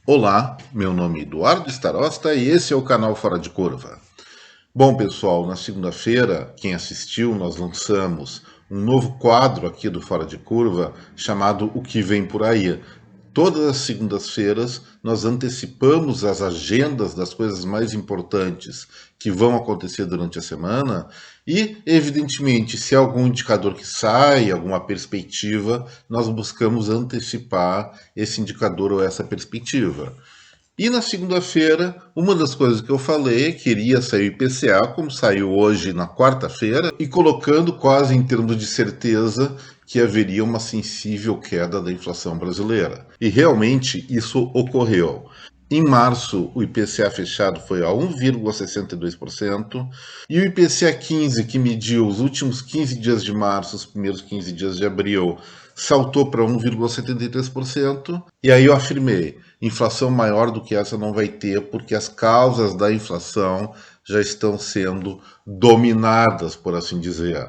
Olá, meu nome é Eduardo Starosta e esse é o canal Fora de Curva. Bom, pessoal, na segunda-feira, quem assistiu, nós lançamos um novo quadro aqui do Fora de Curva chamado O que Vem Por Aí. Todas as segundas-feiras nós antecipamos as agendas das coisas mais importantes que vão acontecer durante a semana e, evidentemente, se há algum indicador que sai, alguma perspectiva, nós buscamos antecipar esse indicador ou essa perspectiva. E na segunda-feira, uma das coisas que eu falei é que iria sair o IPCA, como saiu hoje na quarta-feira, e colocando quase em termos de certeza que haveria uma sensível queda da inflação brasileira. E realmente isso ocorreu. Em março, o IPCA fechado foi a 1,62% e o IPCA 15, que mediu os últimos 15 dias de março, os primeiros 15 dias de abril, saltou para 1,73%. E aí eu afirmei, inflação maior do que essa não vai ter, porque as causas da inflação já estão sendo dominadas, por assim dizer.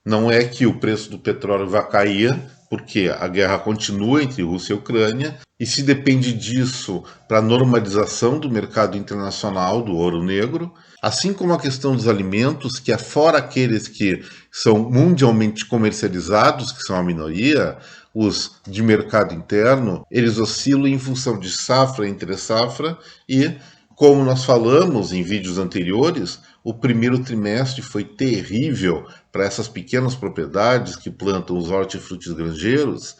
Não é que o preço do petróleo vai cair, porque a guerra continua entre Rússia e Ucrânia, e se depende disso para a normalização do mercado internacional do ouro negro, assim como a questão dos alimentos, que é fora aqueles que são mundialmente comercializados, que são a minoria, os de mercado interno, eles oscilam em função de safra entre safra e, como nós falamos em vídeos anteriores, o primeiro trimestre foi terrível para essas pequenas propriedades que plantam os hortifrutis granjeiros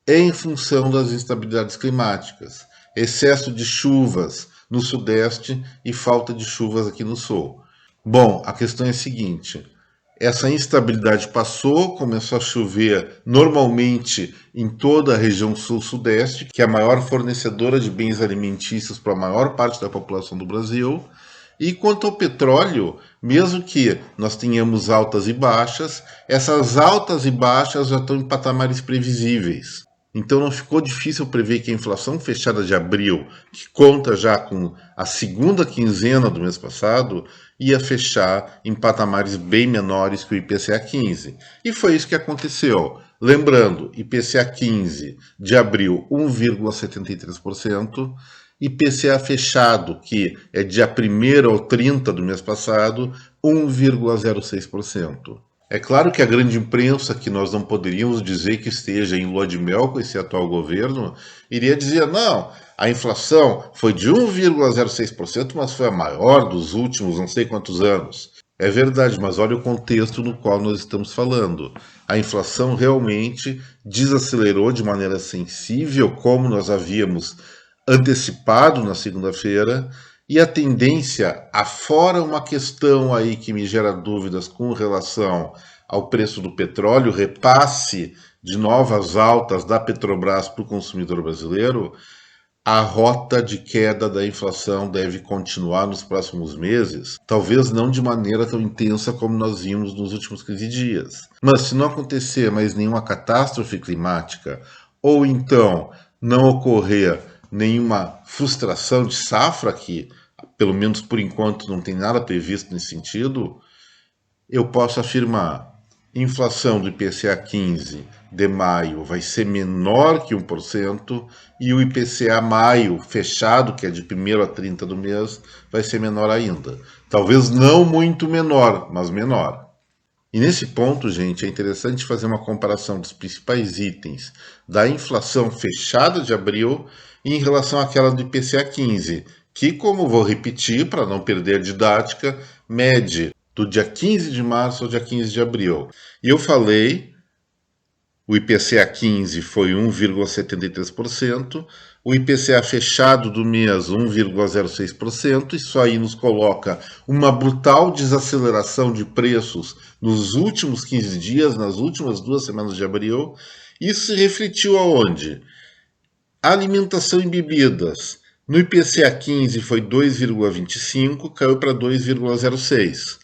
em função das instabilidades climáticas, excesso de chuvas no sudeste e falta de chuvas aqui no sul. Bom, a questão é a seguinte: essa instabilidade passou, começou a chover normalmente em toda a região sul-sudeste, que é a maior fornecedora de bens alimentícios para a maior parte da população do Brasil. E quanto ao petróleo, mesmo que nós tenhamos altas e baixas, essas altas e baixas já estão em patamares previsíveis. Então não ficou difícil prever que a inflação fechada de abril, que conta já com a segunda quinzena do mês passado, ia fechar em patamares bem menores que o IPCA 15. E foi isso que aconteceu. Lembrando, IPCA 15 de abril 1,73%, IPCA fechado, que é dia 1º ao 30 do mês passado, 1,06%. É claro que a grande imprensa, que nós não poderíamos dizer que esteja em lua de mel com esse atual governo, iria dizer, não, a inflação foi de 1,06%, mas foi a maior dos últimos não sei quantos anos. É verdade, mas olha o contexto no qual nós estamos falando. A inflação realmente desacelerou de maneira sensível, como nós havíamos antecipado na segunda-feira, e a tendência, afora uma questão aí que me gera dúvidas com relação ao preço do petróleo, repasse de novas altas da Petrobras para o consumidor brasileiro, a rota de queda da inflação deve continuar nos próximos meses, talvez não de maneira tão intensa como nós vimos nos últimos 15 dias. Mas se não acontecer mais nenhuma catástrofe climática, ou então não ocorrer nenhuma frustração de safra, que pelo menos por enquanto não tem nada previsto nesse sentido, eu posso afirmar: inflação do IPCA 15 de maio vai ser menor que 1%, e o IPCA maio fechado, que é de 1º a 30 do mês, vai ser menor ainda. Talvez não muito menor, mas menor. E nesse ponto, gente, é interessante fazer uma comparação dos principais itens da inflação fechada de abril em relação àquela do IPCA 15, que, como vou repetir para não perder a didática, mede do dia 15 de março ao dia 15 de abril. E eu falei, o IPCA 15 foi 1,73%, o IPCA fechado do mês 1,06%, isso aí nos coloca uma brutal desaceleração de preços nos últimos 15 dias, nas últimas 2 semanas de abril. Isso se refletiu aonde? Alimentação e bebidas. No IPCA 15 foi 2,25, caiu para 2,06.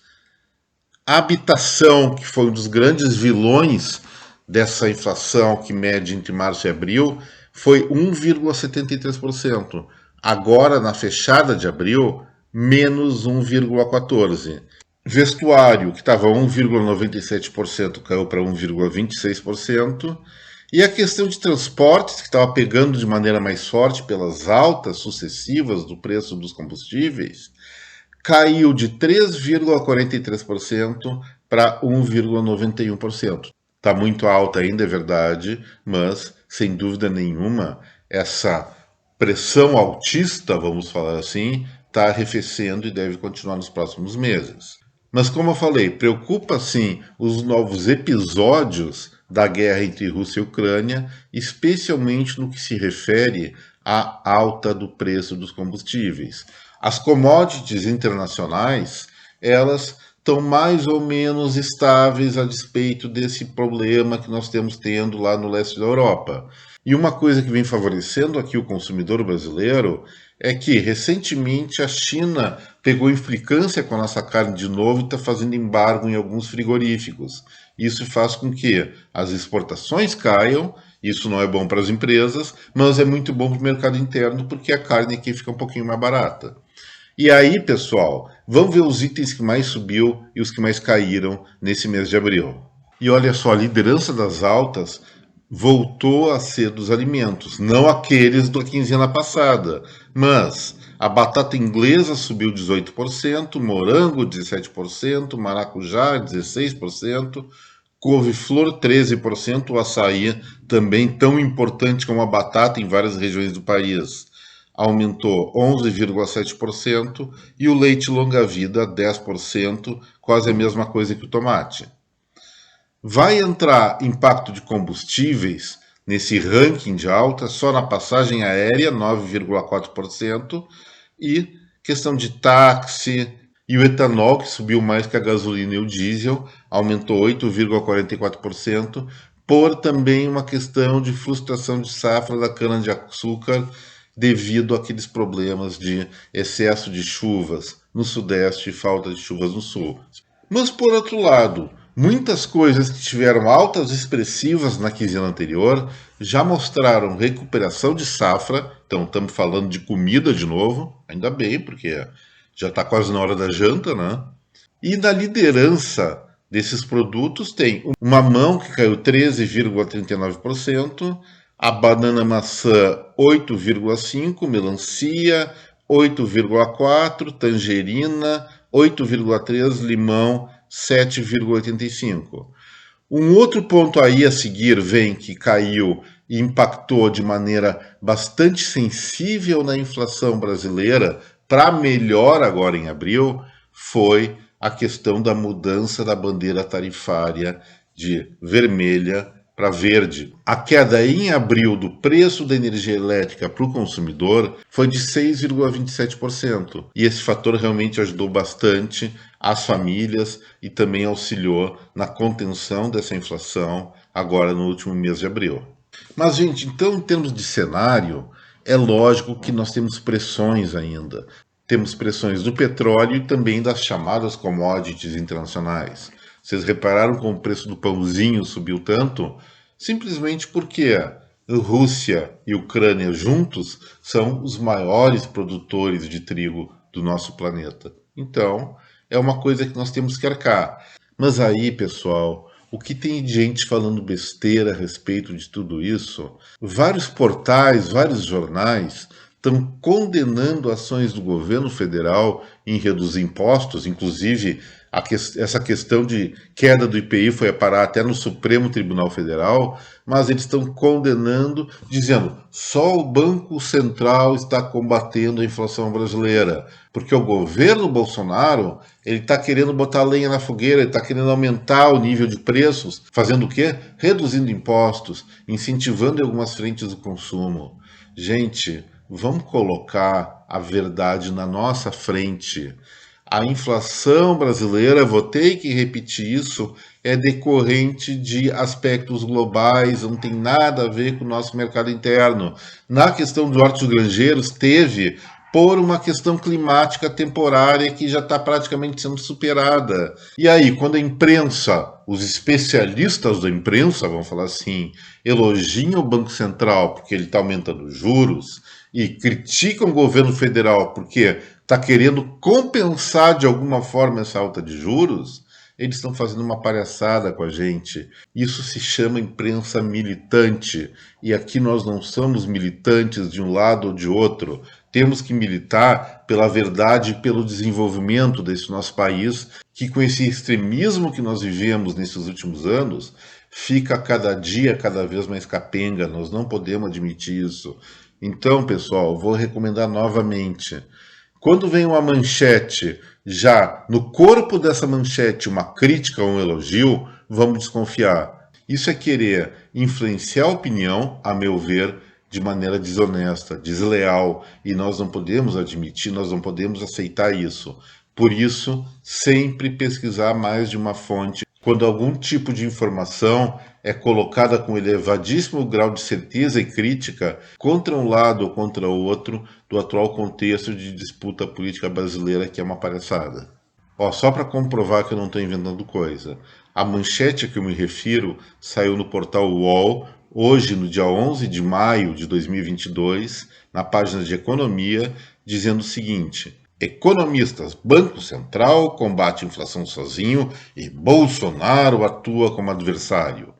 Habitação, que foi um dos grandes vilões dessa inflação que mede entre março e abril, foi 1,73%. Agora, na fechada de abril, menos 1,14%. Vestuário, que estava 1,97%, caiu para 1,26%. E a questão de transportes, que estava pegando de maneira mais forte pelas altas sucessivas do preço dos combustíveis, caiu de 3,43% para 1,91%. Está muito alta ainda, é verdade, mas, sem dúvida nenhuma, essa pressão altista, vamos falar assim, está arrefecendo e deve continuar nos próximos meses. Mas, como eu falei, preocupa sim os novos episódios da guerra entre Rússia e Ucrânia, especialmente no que se refere à alta do preço dos combustíveis. As commodities internacionais, elas estão mais ou menos estáveis a despeito desse problema que nós temos tendo lá no leste da Europa. E uma coisa que vem favorecendo aqui o consumidor brasileiro é que recentemente a China pegou implicância com a nossa carne de novo e está fazendo embargo em alguns frigoríficos. Isso faz com que as exportações caiam. Isso não é bom para as empresas, mas é muito bom para o mercado interno porque a carne aqui fica um pouquinho mais barata. E aí, pessoal, vamos ver os itens que mais subiu e os que mais caíram nesse mês de abril. E olha só, a liderança das altas voltou a ser dos alimentos, não aqueles da quinzena passada, mas a batata inglesa subiu 18%, morango 17%, maracujá 16%, couve-flor 13%, o açaí também tão importante como a batata em várias regiões do país aumentou 11,7% e o leite longa-vida 10%, quase a mesma coisa que o tomate. Vai entrar impacto de combustíveis nesse ranking de alta só na passagem aérea, 9,4%, e questão de táxi e o etanol, que subiu mais que a gasolina e o diesel, aumentou 8,44%, por também uma questão de frustração de safra da cana-de-açúcar devido àqueles problemas de excesso de chuvas no sudeste e falta de chuvas no sul. Mas, por outro lado, muitas coisas que tiveram altas expressivas na quinzena anterior já mostraram recuperação de safra. Então, estamos falando de comida de novo, ainda bem, porque já está quase na hora da janta, né? E na liderança desses produtos tem o mamão, que caiu 13,39%, a banana maçã 8,5%, melancia 8,4%, tangerina 8,3%, limão 7,85%. Um outro ponto aí a seguir vem que caiu e impactou de maneira bastante sensível na inflação brasileira, para melhor agora em abril, foi a questão da mudança da bandeira tarifária de vermelha para verde. A queda em abril do preço da energia elétrica para o consumidor foi de 6,27%. E esse fator realmente ajudou bastante as famílias e também auxiliou na contenção dessa inflação agora no último mês de abril. Mas, gente, então em termos de cenário, é lógico que nós temos pressões ainda. Temos pressões do petróleo e também das chamadas commodities internacionais. Vocês repararam como o preço do pãozinho subiu tanto? Simplesmente porque Rússia e Ucrânia juntos são os maiores produtores de trigo do nosso planeta. Então, é uma coisa que nós temos que arcar. Mas aí, pessoal, o que tem de gente falando besteira a respeito de tudo isso? Vários portais, vários jornais estão condenando ações do governo federal em reduzir impostos, inclusive essa questão de queda do IPI foi a parar até no Supremo Tribunal Federal, mas eles estão condenando, dizendo só o Banco Central está combatendo a inflação brasileira, porque o governo Bolsonaro ele está querendo botar lenha na fogueira, ele está querendo aumentar o nível de preços, fazendo o quê? Reduzindo impostos, incentivando em algumas frentes o consumo. Gente, vamos colocar a verdade na nossa frente. A inflação brasileira, vou ter que repetir isso, é decorrente de aspectos globais, não tem nada a ver com o nosso mercado interno. Na questão dos hortigranjeiros, teve por uma questão climática temporária que já está praticamente sendo superada. E aí, quando a imprensa, os especialistas da imprensa, vamos falar assim, elogiam o Banco Central porque ele está aumentando os juros e criticam o governo federal porque está querendo compensar de alguma forma essa alta de juros, eles estão fazendo uma palhaçada com a gente. Isso se chama imprensa militante. E aqui nós não somos militantes de um lado ou de outro. Temos que militar pela verdade e pelo desenvolvimento desse nosso país, que com esse extremismo que nós vivemos nesses últimos anos, fica cada dia cada vez mais capenga. Nós não podemos admitir isso. Então, pessoal, vou recomendar novamente. Quando vem uma manchete, já no corpo dessa manchete uma crítica ou um elogio, vamos desconfiar. Isso é querer influenciar a opinião, a meu ver, de maneira desonesta, desleal, e nós não podemos admitir, nós não podemos aceitar isso. Por isso, sempre pesquisar mais de uma fonte quando algum tipo de informação é colocada com elevadíssimo grau de certeza e crítica contra um lado ou contra o outro do atual contexto de disputa política brasileira, que é uma palhaçada. Ó, só para comprovar que eu não estou inventando coisa, a manchete a que eu me refiro saiu no portal UOL, hoje, no dia 11 de maio de 2022, na página de Economia, dizendo o seguinte: economistas, Banco Central combate a inflação sozinho e Bolsonaro atua como adversário.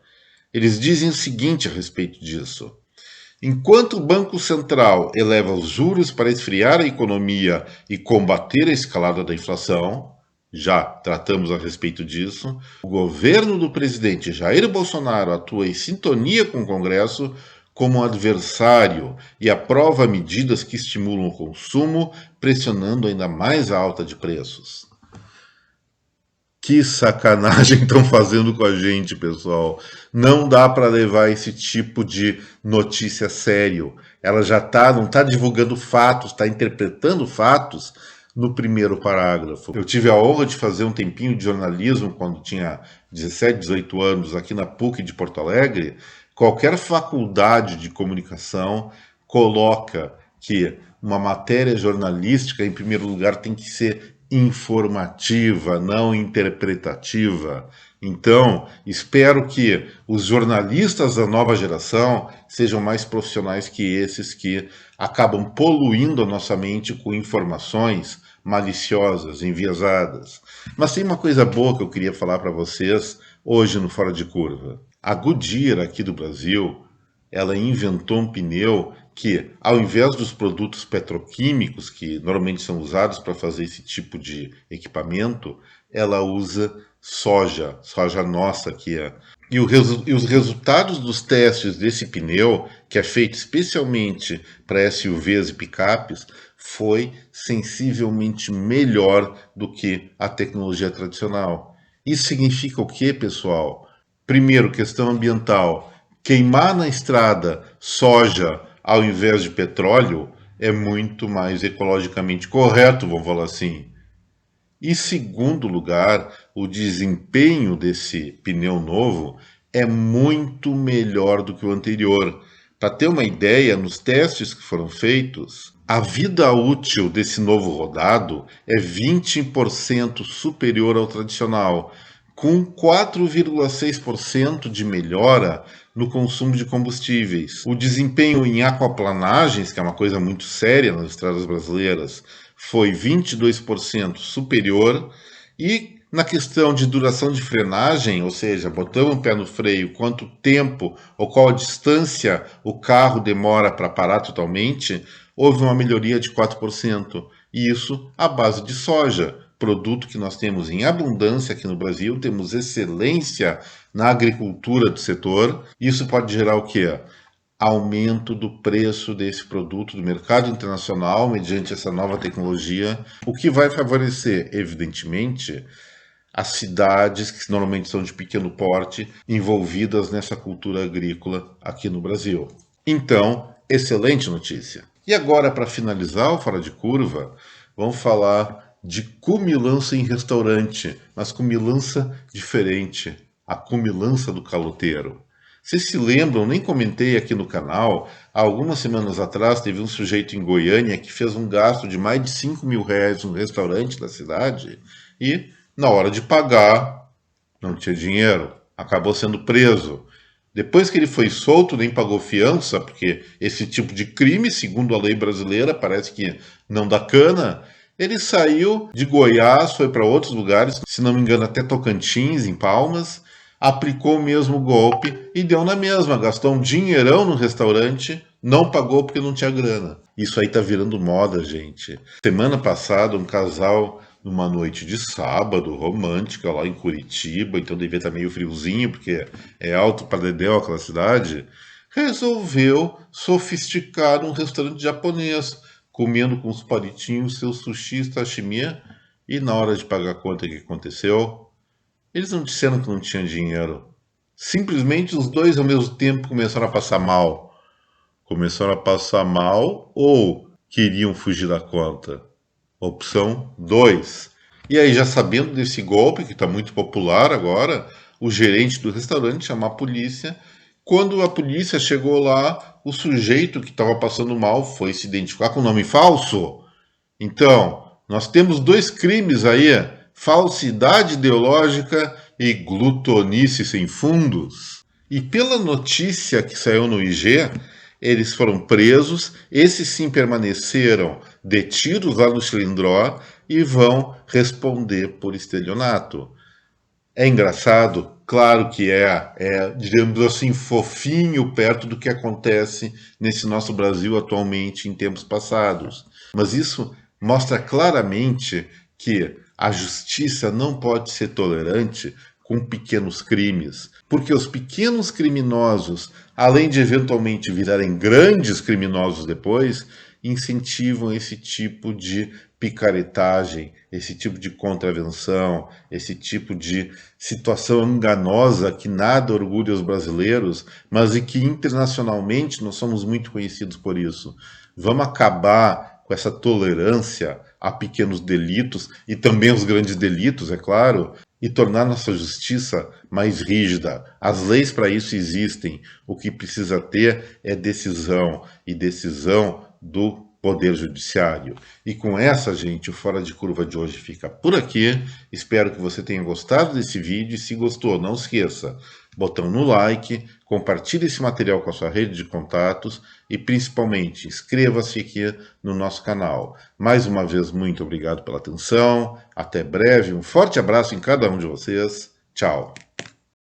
Eles dizem o seguinte a respeito disso: enquanto o Banco Central eleva os juros para esfriar a economia e combater a escalada da inflação, já tratamos a respeito disso, o governo do presidente Jair Bolsonaro atua em sintonia com o Congresso como adversário e aprova medidas que estimulam o consumo, pressionando ainda mais a alta de preços. Que sacanagem estão fazendo com a gente, pessoal. Não dá para levar esse tipo de notícia a sério. Ela já não está divulgando fatos, está interpretando fatos no primeiro parágrafo. Eu tive a honra de fazer um tempinho de jornalismo quando tinha 17, 18 anos aqui na PUC de Porto Alegre. Qualquer faculdade de comunicação coloca que uma matéria jornalística, em primeiro lugar, tem que ser informativa, não interpretativa. Então, espero que os jornalistas da nova geração sejam mais profissionais que esses que acabam poluindo a nossa mente com informações maliciosas, enviesadas. Mas tem uma coisa boa que eu queria falar para vocês hoje no Fora de Curva. A Goodyear aqui do Brasil, ela inventou um pneu que, ao invés dos produtos petroquímicos que normalmente são usados para fazer esse tipo de equipamento, ela usa soja nossa aqui. E os resultados dos testes desse pneu, que é feito especialmente para SUVs e picapes, foi sensivelmente melhor do que a tecnologia tradicional. Isso significa o quê, pessoal? Primeiro, questão ambiental. Queimar na estrada soja ao invés de petróleo é muito mais ecologicamente correto, vamos falar assim. E segundo lugar, o desempenho desse pneu novo é muito melhor do que o anterior. Para ter uma ideia, nos testes que foram feitos, a vida útil desse novo rodado é 20% superior ao tradicional, com 4,6% de melhora no consumo de combustíveis. O desempenho em aquaplanagens, que é uma coisa muito séria nas estradas brasileiras, foi 22% superior, e na questão de duração de frenagem, ou seja, botamos o pé no freio, quanto tempo ou qual a distância o carro demora para parar totalmente, houve uma melhoria de 4%. E isso à base de soja, produto que nós temos em abundância aqui no Brasil, temos excelência na agricultura do setor. Isso pode gerar o quê? Aumento do preço desse produto do mercado internacional mediante essa nova tecnologia, o que vai favorecer, evidentemente, as cidades que normalmente são de pequeno porte envolvidas nessa cultura agrícola aqui no Brasil. Então, excelente notícia. E agora, para finalizar o Fora de Curva, vamos falar de comilança em restaurante, mas comilança diferente, a comilança do caloteiro. Vocês se lembram, nem comentei aqui no canal, há algumas semanas atrás teve um sujeito em Goiânia que fez um gasto de mais de 5 mil reais no restaurante da cidade e, na hora de pagar, não tinha dinheiro, acabou sendo preso. Depois que ele foi solto, nem pagou fiança, porque esse tipo de crime, segundo a lei brasileira, parece que não dá cana. Ele saiu de Goiás, foi para outros lugares, se não me engano até Tocantins, em Palmas, aplicou o mesmo golpe e deu na mesma, gastou um dinheirão no restaurante, não pagou porque não tinha grana. Isso aí tá virando moda, gente. Semana passada, um casal, numa noite de sábado, romântica, lá em Curitiba, então devia estar meio friozinho, porque é alto para dedéu aquela cidade, resolveu sofisticar um restaurante japonês, comendo com os palitinhos seu sushi, sashimi, e na hora de pagar a conta, o que aconteceu? Eles não disseram que não tinha dinheiro. Simplesmente os dois ao mesmo tempo começaram a passar mal. Começaram a passar mal ou queriam fugir da conta? Opção 2. E aí, já sabendo desse golpe, que está muito popular agora, o gerente do restaurante chamou a polícia. Quando a polícia chegou lá, o sujeito que estava passando mal foi se identificar com nome falso. Então, nós temos dois crimes aí: falsidade ideológica e glutonice sem fundos. E pela notícia que saiu no IG, eles foram presos, esses sim permaneceram detidos lá no Chilindró e vão responder por estelionato. É engraçado? Claro que digamos assim, fofinho perto do que acontece nesse nosso Brasil atualmente em tempos passados. Mas isso mostra claramente que a justiça não pode ser tolerante com pequenos crimes, porque os pequenos criminosos, além de eventualmente virarem grandes criminosos depois, incentivam esse tipo de picaretagem, esse tipo de contravenção, esse tipo de situação enganosa que nada orgulha os brasileiros, mas e que internacionalmente nós somos muito conhecidos por isso. Vamos acabar com essa tolerância a pequenos delitos e também os grandes delitos, é claro, e tornar nossa justiça mais rígida. As leis para isso existem. O que precisa ter é decisão, e decisão do Poder Judiciário. E com essa, gente, o Fora de Curva de hoje fica por aqui. Espero que você tenha gostado desse vídeo. E se gostou, não esqueça, botão no like, compartilhe esse material com a sua rede de contatos e, principalmente, inscreva-se aqui no nosso canal. Mais uma vez, muito obrigado pela atenção. Até breve. Um forte abraço em cada um de vocês. Tchau.